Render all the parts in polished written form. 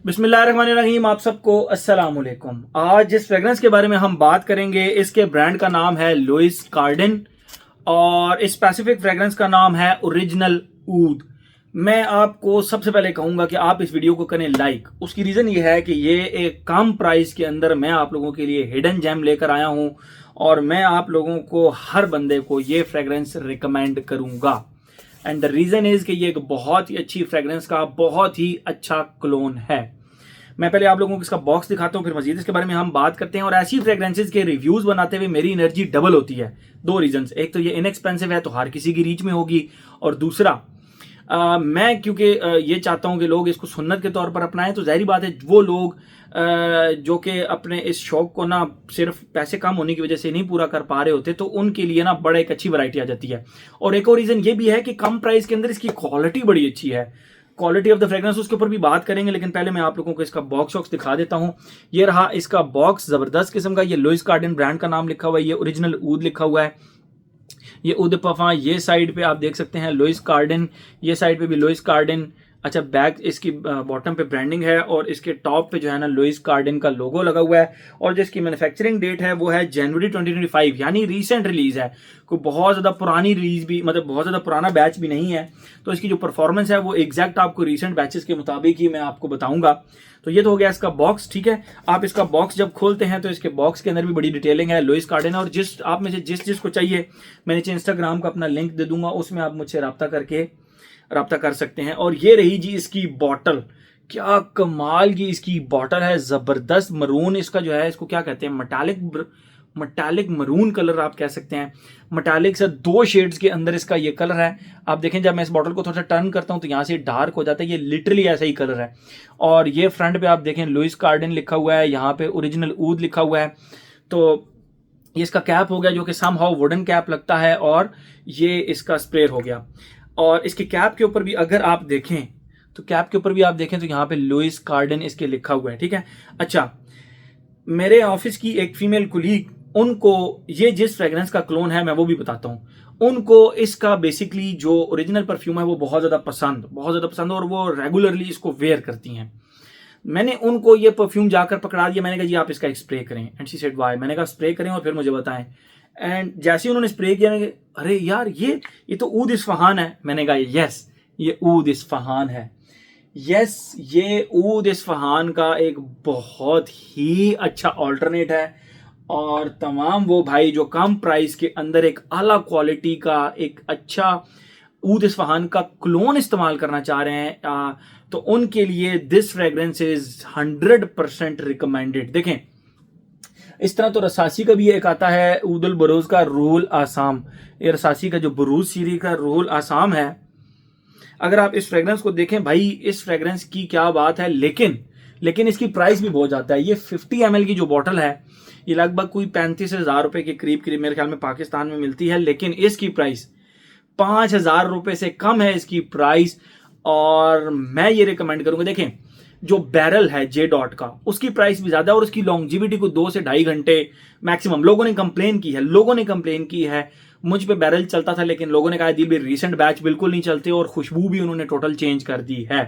बिस्मिल्लाहिर्रहमानिर्रहीम। आप सबको अस्सलाम वालेकुम। आज जिस फ्रेग्रेंस के बारे में हम बात करेंगे इसके ब्रांड का नाम है लुइस कार्डिन और इस स्पेसिफिक फ्रेग्रेंस का नाम है ओरिजिनल ऊद। मैं आपको सबसे पहले कहूंगा कि आप इस वीडियो को करें लाइक। उसकी रीज़न ये है कि ये एक कम प्राइस के अंदर मैं आप लोगों के लिए हिडन जेम लेकर आया हूं और मैं आप लोगों को हर बंदे को ये फ्रेग्रेंस रिकमेंड करूंगा। एंड द रीज़न इज़ कि ये एक बहुत ही अच्छी फ्रेग्रेंस का बहुत ही अच्छा क्लोन है। मैं पहले आप लोगों को इसका बॉक्स दिखाता हूँ, फिर मजीद इसके बारे में हम बात करते हैं। और ऐसी फ्रेग्रेंसेज के रिव्यूज बनाते हुए मेरी एनर्जी डबल होती है। दो रीजंस, एक तो ये इनएक्सपेंसिव है तो हर किसी की रीच में होगी, और दूसरा मैं क्योंकि ये चाहता हूं कि लोग इसको सुन्नत के तौर पर अपनाएं। तो जाहिर बात है वो लोग जो कि अपने इस शौक को ना सिर्फ पैसे कम होने की वजह से नहीं पूरा कर पा रहे होते, तो उनके लिए ना बड़ा एक अच्छी वैरायटी आ जाती है। और एक और रीजन ये भी है कि कम प्राइस के अंदर इसकी क्वालिटी बड़ी अच्छी है। क्वालिटी ऑफ द फ्रेग्रेंस उसके ऊपर भी बात करेंगे, लेकिन पहले मैं आप लोगों को इसका बॉक्स वॉक्स दिखा देता हूं। ये रहा इसका बॉक्स, जबरदस्त किस्म का। ये लुइस कार्डिन ब्रांड का नाम लिखा हुआ है, ये ओरिजिनल ऊद लिखा हुआ है, ये ऊद पफा। ये साइड पे आप देख सकते हैं लुइस कार्डिन, ये साइड पे भी लुइस कार्डिन। अच्छा, बैक इसकी बॉटम पे ब्रांडिंग है और इसके टॉप पे जो है ना लुइस कार्डिन का लोगो लगा हुआ है। और जिसकी मैन्युफैक्चरिंग डेट है वो है जनवरी 2025, यानी रीसेंट रिलीज है। कोई बहुत ज़्यादा पुरानी रिलीज भी, मतलब बहुत ज़्यादा पुराना बैच भी नहीं है। तो इसकी जो परफॉर्मेंस है वो एग्जैक्ट आपको रीसेंट बैचेस के मुताबिक ही मैं आपको बताऊंगा। तो ये तो हो गया इसका बॉक्स, ठीक है। आप इसका बॉक्स जब खोलते हैं तो इसके बॉक्स के अंदर भी बड़ी डिटेलिंग है लुइस कार्डिन। और जिस आप में से जिस को चाहिए, मैं नीचे इंस्टाग्राम का अपना लिंक दे दूंगा, उसमें आप मुझसे रब्ता कर सकते हैं। और ये रही जी इसकी बॉटल, क्या कमाल की इसकी बॉटल है, जबरदस्त मरून इसका जो है, इसको क्या कहते हैं, मटैलिक मरून कलर आप कह सकते हैं। मटैलिक से दो शेड्स के अंदर इसका ये कलर है। आप देखें जब मैं इस बॉटल को थोड़ा सा टर्न करता हूं तो यहां से डार्क हो जाता है, ये लिटरली ऐसा ही कलर है। और ये फ्रंट पे आप देखें लुइस कार्डिन लिखा हुआ है, यहाँ पे ओरिजिनल ऊद लिखा हुआ है। तो ये इसका कैप हो गया जो कि समहाउ वुडन कैप लगता है, और ये इसका स्प्रे हो गया। और इसके कैप के ऊपर भी अगर आप देखें तो यहाँ पे लुइस कार्डिन इसके लिखा हुआ है, ठीक है। अच्छा, मेरे ऑफिस की एक फीमेल कुलीग, उनको ये जिस फ्रेग्रेंस का क्लोन है मैं वो भी बताता हूँ। उनको इसका बेसिकली जो ओरिजिनल परफ्यूम है वो बहुत ज़्यादा पसंद और वो रेगुलरली इसको वेयर करती हैं। मैंने उनको ये परफ्यूम जाकर पकड़ा दिया, मैंने कहा जी आप इसका एक स्प्रे करें। एंड शी सेड व्हाई, मैंने कहा स्प्रे करें और फिर मुझे बताएं। एंड जैसे ही उन्होंने स्प्रे किया, मैंने कहा अरे यार ये तो ऊद इस्फहान है। मैंने कहा यस, ये ऊद इस्फहान है। यस, ये ऊद इस्फहान का एक बहुत ही अच्छा ऑल्टरनेट है। और तमाम वो भाई जो कम प्राइस के अंदर एक आला क्वालिटी का एक अच्छा ऊद इस्फहान का क्लोन इस्तेमाल करना चाह रहे हैं, तो उनके लिए दिस फ्रेग्रेंस इज 100% रिकमेंडेड। देखें, इस तरह तो रसासी का भी एक आता है ऊदुल बरोज का रूल आसाम। ये रसासी का जो बरूज सीरीज का रूल आसाम है, अगर आप इस फ्रेग्रेंस को देखें भाई, इस फ्रेग्रेंस की क्या बात है। लेकिन इसकी प्राइस भी बहुत जाता है। ये 50 ml की जो बॉटल है ये लगभग कोई 35,000 रुपए के करीब मेरे ख्याल में पाकिस्तान में मिलती है। लेकिन इसकी प्राइस 5,000 रुपए से कम है इसकी प्राइस। और मैं ये रिकमेंड करूंगा, देखें जो बैरल है जे डॉट का, उसकी प्राइस भी ज्यादा और उसकी लॉन्जिविटी को 2 से 2.5 घंटे मैक्सिमम। लोगों ने कंप्लेन की है। मुझ पे बैरल चलता था, लेकिन लोगों ने कहा दिल भी रिसेंट बैच बिल्कुल नहीं चलते और खुशबू भी उन्होंने टोटल चेंज कर दी है।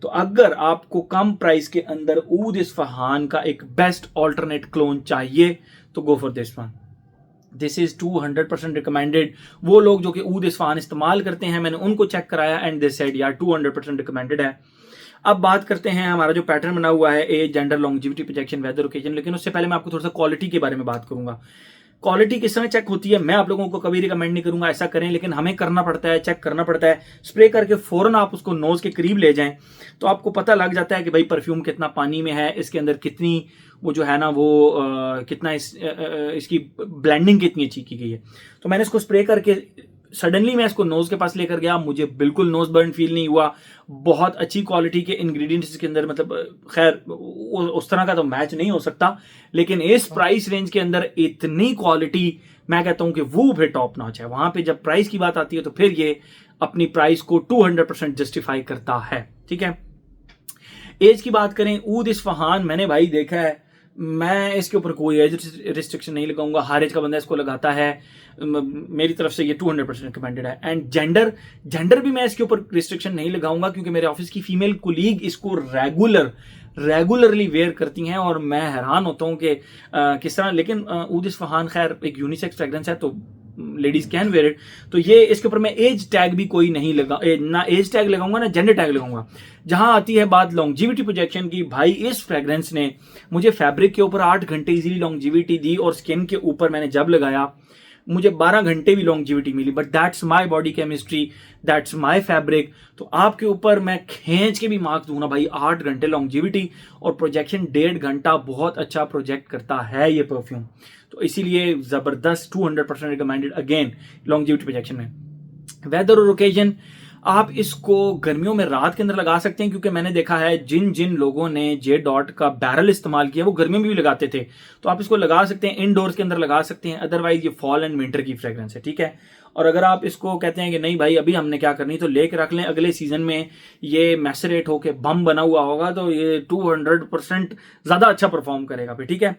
तो अगर आपको कम प्राइस के अंदर ऊद इस्फहान का एक बेस्ट ऑल्टरनेट क्लोन चाहिए तो go for this one. This is 200% recommended. वो लोग जो कि ऊद इस्फहान इस्तेमाल करते हैं, मैंने उनको चेक कराया एंड दे सेड यार 200% रिकमेंडेड है। अब बात करते हैं हमारा जो पैटर्न बना हुआ है, age, gender, longevity, projection, weather, occasion. लेकिन उससे पहले मैं आपको थोड़ा सा क्वालिटी के बारे में बात करूंगा। क्वालिटी किस तरह चेक होती है मैं आप लोगों को कभी रिकमेंड नहीं करूंगा ऐसा करें, लेकिन हमें करना पड़ता है, चेक करना पड़ता है। स्प्रे करके फौरन आप उसको नोज के करीब ले जाएं तो आपको पता लग जाता है कि भाई परफ्यूम कितना पानी में है, इसके अंदर कितनी वो जो है ना वो कितना इसकी ब्लेंडिंग कितनी अच्छी की गई है। तो मैंने इसको स्प्रे करके सडनली मैं इसको नोज के पास लेकर गया, मुझे बिल्कुल नोज बर्न फील नहीं हुआ। बहुत अच्छी क्वालिटी के इंग्रेडिएंट्स इसके अंदर, मतलब खैर उस तरह का तो मैच नहीं हो सकता, लेकिन इस प्राइस रेंज के अंदर इतनी क्वालिटी मैं कहता हूं कि वो फिर टॉप नॉच है। वहां पे जब प्राइस की बात आती है तो फिर ये अपनी प्राइस को 200% जस्टिफाई करता है, ठीक है। एज की बात करें, ऊद इस्फहान मैंने भाई देखा है मैं इसके ऊपर कोई एज रिस्ट्रिक्शन नहीं लगाऊंगा, हर एज का बंदा इसको लगाता है, मेरी तरफ से ये 200% रिकमेंडेड है। एंड जेंडर भी मैं इसके ऊपर रिस्ट्रिक्शन नहीं लगाऊंगा, क्योंकि मेरे ऑफिस की फीमेल कुलीग इसको रेगुलरली वेयर करती हैं और मैं हैरान होता हूँ कि किस तरह। लेकिन ऊद इस्फहान खैर एक यूनिसेक्स फ्रेग्रेंस है, तो लेडीज कैन वेयर इट। तो ये इसके ऊपर मैं एज टैग भी कोई नहीं ना एज टैग लगाऊंगा ना जेंडर टैग लगाऊंगा। जहां आती है बात लॉन्जिविटी प्रोजेक्शन की, भाई इस फ्रेग्रेंस ने मुझे फैब्रिक के ऊपर 8 घंटे इजीली लॉन्जिविटी दी, और स्किन के ऊपर मैंने जब लगाया मुझे 12 घंटे भी लॉन्जिविटी मिली। But that's my body chemistry, that's my fabric. तो आपके ऊपर मैं खींच के भी मार्क्स दूंगा भाई, 8 घंटे लॉन्जिविटी और प्रोजेक्शन 1.5 घंटा, बहुत अच्छा प्रोजेक्ट करता है ये परफ्यूम। तो इसीलिए जबरदस्त 200% रिकमेंडेड अगेन लॉन्जिविटी प्रोजेक्शन में। वेदर और ओकेजन, आप इसको गर्मियों में रात के अंदर लगा सकते हैं, क्योंकि मैंने देखा है जिन लोगों ने जे डॉट का बैरल इस्तेमाल किया वो गर्मियों में भी लगाते थे। तो आप इसको लगा सकते हैं, इनडोर्स के अंदर लगा सकते हैं। अदरवाइज ये फॉल एंड विंटर की फ्रेग्रेंस है, ठीक है। और अगर आप इसको कहते हैं कि नहीं भाई अभी हमने क्या करनी, तो लेके रख लें, अगले सीजन में ये मैसरेट होके बम बना हुआ होगा, तो ये 200% ज्यादा अच्छा परफॉर्म करेगा फिर, ठीक है।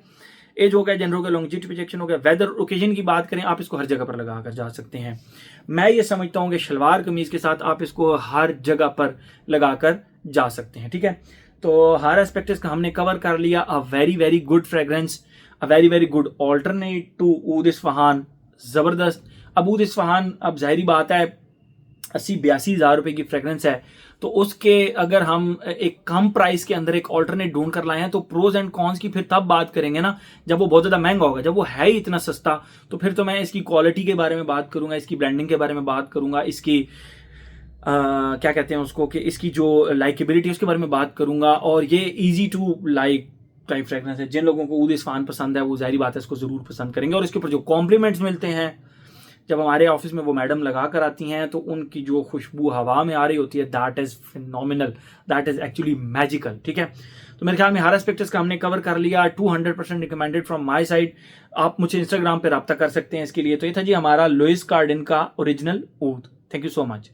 एज हो गया, जेंडर हो गया, लॉन्जिविटी प्रोजेक्शन हो गया। वेदर ओकेजन की बात करें, आप इसको हर जगह पर लगा कर जा सकते हैं। मैं ये समझता हूं कि शलवार कमीज के साथ आप इसको हर जगह पर लगाकर जा सकते हैं, ठीक है। तो हर एस्पेक्ट का हमने कवर कर लिया। A very good fragrance, a very good alternate to ऊद इस्फहान, जबरदस्त। अब ऊद इस्फहान, अब जाहिर बात है 80-82 हज़ार रुपए की फ्रेग्रेंस है, तो उसके अगर हम एक कम प्राइस के अंदर एक ऑल्टरनेट ढूंढ कर लाए हैं, तो प्रोज एंड कॉन्स की फिर तब बात करेंगे ना जब वो बहुत ज्यादा महंगा होगा। जब वो है ही इतना सस्ता, तो फिर तो मैं इसकी क्वालिटी के बारे में बात करूंगा, इसकी ब्रांडिंग के बारे में बात करूंगा, इसकी क्या कहते हैं उसको, कि इसकी जो लाइकेबिलिटी उसके बारे में बात करूंगा। और ये easy to like type fragrance है। जिन लोगों को ऊद इस्फहान पसंद है वो जाहिर बात है इसको जरूर पसंद करेंगे। और इसके ऊपर जो कॉम्प्लीमेंट्स मिलते हैं, जब हमारे ऑफिस में वो मैडम लगा कर आती हैं, तो उनकी जो खुशबू हवा में आ रही होती है, that is phenomenal, that is actually magical, ठीक है। तो मेरे ख्याल में हर एस्पेक्ट्स का हमने कवर कर लिया। 200% रिकमेंडेड फ्रॉम माय साइड। आप मुझे इंस्टाग्राम पे रब्ता कर सकते हैं इसके लिए। तो ये था जी हमारा लुइस कार्डिन का ओरिजिनल ऊद। Thank you so much.